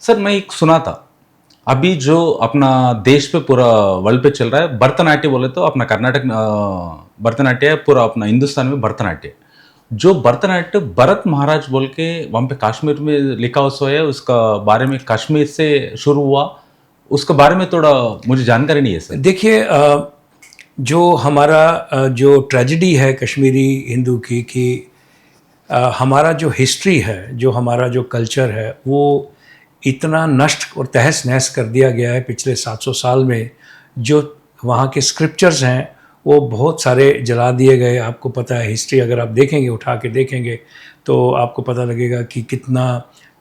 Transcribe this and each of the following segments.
Sir मैं एक सुना था, अभी जो अपना देश पे पूरा वर्ल्ड पे चल रहा है भरतनाट्य, बोले तो अपना कर्नाटक भरतनाट्य है, पूरा अपना हिंदुस्तान में भरतनाट्य। जो भरतनाट्य भरत महाराज बोल के वहाँ पे कश्मीर में लिखा हुआ है, उसका बारे में कश्मीर से शुरू हुआ, उसके बारे में थोड़ा मुझे जानकारी नहीं है सर। देखिए, जो हमारा जो ट्रेजेडी है कश्मीरी हिंदू की कि हमारा जो हिस्ट्री है, जो हमारा जो कल्चर है, वो इतना नष्ट और तहस नहस कर दिया गया है पिछले 700 साल में। जो वहाँ के स्क्रिप्चर्स हैं वो बहुत सारे जला दिए गए। आपको पता है, हिस्ट्री अगर आप देखेंगे, उठा के देखेंगे, तो आपको पता लगेगा कि कितना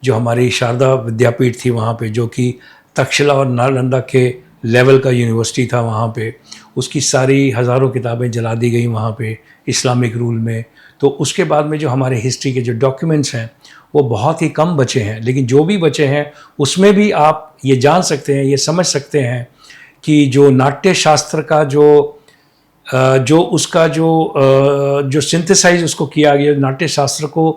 जो हमारी शारदा विद्यापीठ थी वहाँ पे, जो कि तक्षशिला और नालंदा के लेवल का यूनिवर्सिटी था वहाँ पे, उसकी सारी हज़ारों किताबें जला दी गई वहाँ पे इस्लामिक रूल में। तो उसके बाद में जो हमारे हिस्ट्री के जो डॉक्यूमेंट्स हैं वो बहुत ही कम बचे हैं, लेकिन जो भी बचे हैं उसमें भी आप ये जान सकते हैं, ये समझ सकते हैं कि जो नाट्य शास्त्र का जो उसका जो सिंथेसाइज उसको किया गया, नाट्य शास्त्र को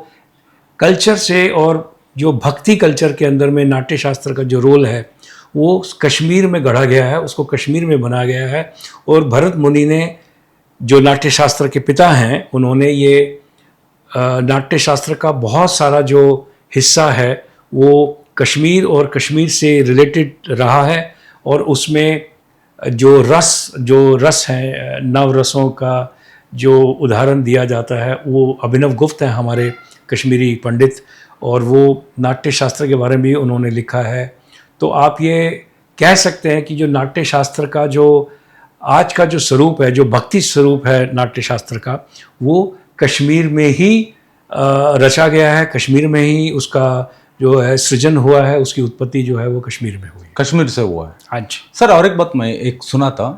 कल्चर से, और जो भक्ति कल्चर के अंदर में नाट्य शास्त्र का जो रोल है वो कश्मीर में गढ़ा गया है, उसको कश्मीर में बनाया गया है। और भरत मुनि ने, जो नाट्य शास्त्र के पिता हैं, उन्होंने ये नाट्य शास्त्र का बहुत सारा जो हिस्सा है वो कश्मीर और कश्मीर से रिलेटेड रहा है। और उसमें जो रस है, नव रसों का जो उदाहरण दिया जाता है, वो अभिनव गुप्त हैं हमारे कश्मीरी पंडित, और वो नाट्य शास्त्र के बारे में भी उन्होंने लिखा है। तो आप ये कह सकते हैं कि जो नाट्य शास्त्र का जो आज का जो स्वरूप है, जो भक्ति स्वरूप है नाट्य शास्त्र का, वो कश्मीर में ही रचा गया है, कश्मीर में ही उसका जो है सृजन हुआ है, उसकी उत्पत्ति जो है वो कश्मीर में हुई, कश्मीर से हुआ है। हाँ जी सर, और एक बात मैं एक सुना था,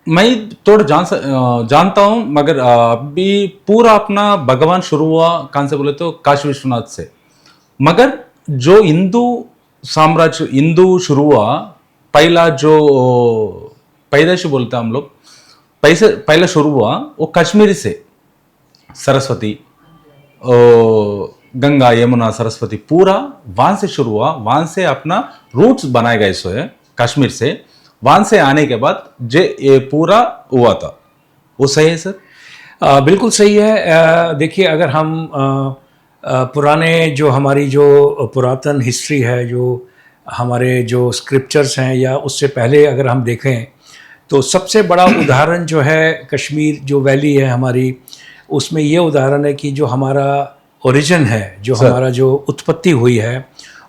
मैं थोड़ा जानता हूँ, मगर अभी पूरा अपना भगवान शुरू हुआ कहाँ से बोले तो काशी विश्वनाथ से। मगर जो हिंदू साम्राज्य, हिंदू शुरू हुआ, पहला जो पैदाइश बोलते हैं हम लोग, पहला शुरू हुआ वो कश्मीर से। सरस्वती, गंगा यमुना सरस्वती पूरा वहां से शुरू हुआ, वहां से अपना रूट्स बनाए गए सो है कश्मीर से। वहां से आने के बाद ये पूरा हुआ था। वो सही है सर? बिल्कुल सही है। देखिए, अगर हम पुराने जो हमारी जो पुरातन हिस्ट्री है, जो हमारे जो स्क्रिप्चर्स हैं, या उससे पहले अगर हम देखें, तो सबसे बड़ा उदाहरण जो है कश्मीर जो वैली है हमारी, उसमें ये उदाहरण है कि जो हमारा ओरिजिन है, जो हमारा जो उत्पत्ति हुई है,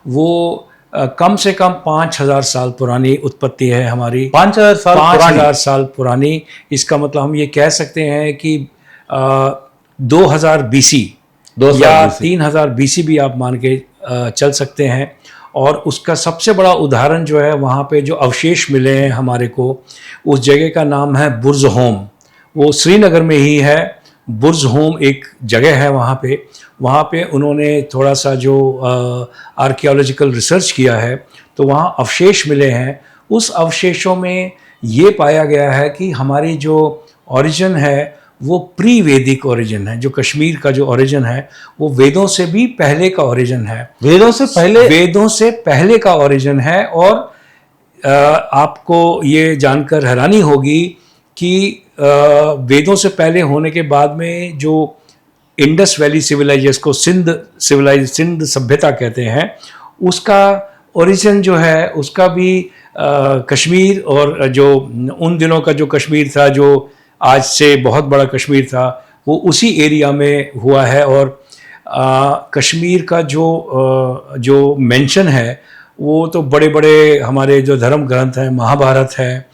वो कम से कम 5000 साल पुरानी उत्पत्ति है हमारी। 5000 साल पुरानी। इसका मतलब हम ये कह सकते हैं कि 2000 BC या 3000 BC भी आप मान के चल सकते हैं। और उसका सबसे बड़ा उदाहरण जो है, वहाँ पे जो अवशेष मिले हैं हमारे को, उस जगह का नाम है बुर्ज होम। वो श्रीनगर में ही है। बुर्ज होम एक जगह है वहाँ पे उन्होंने थोड़ा सा जो आर्कियोलॉजिकल रिसर्च किया है, तो वहाँ अवशेष मिले हैं। उस अवशेषों में ये पाया गया है कि हमारी जो ओरिजिन है वो प्री वैदिक ओरिजिन है। जो कश्मीर का जो ओरिजिन है वो वेदों से भी पहले का ओरिजिन है। वेदों से पहले का ओरिजिन है। और आपको ये जानकर हैरानी होगी कि वेदों से पहले होने के बाद में जो इंडस वैली सिविलाइजेशन को सिंध सभ्यता कहते हैं, उसका ओरिजिन जो है उसका भी कश्मीर, और जो उन दिनों का जो कश्मीर था, जो आज से बहुत बड़ा कश्मीर था, वो उसी एरिया में हुआ है। और कश्मीर का जो मेंशन है वो तो बड़े बड़े हमारे जो धर्म ग्रंथ हैं, महाभारत है,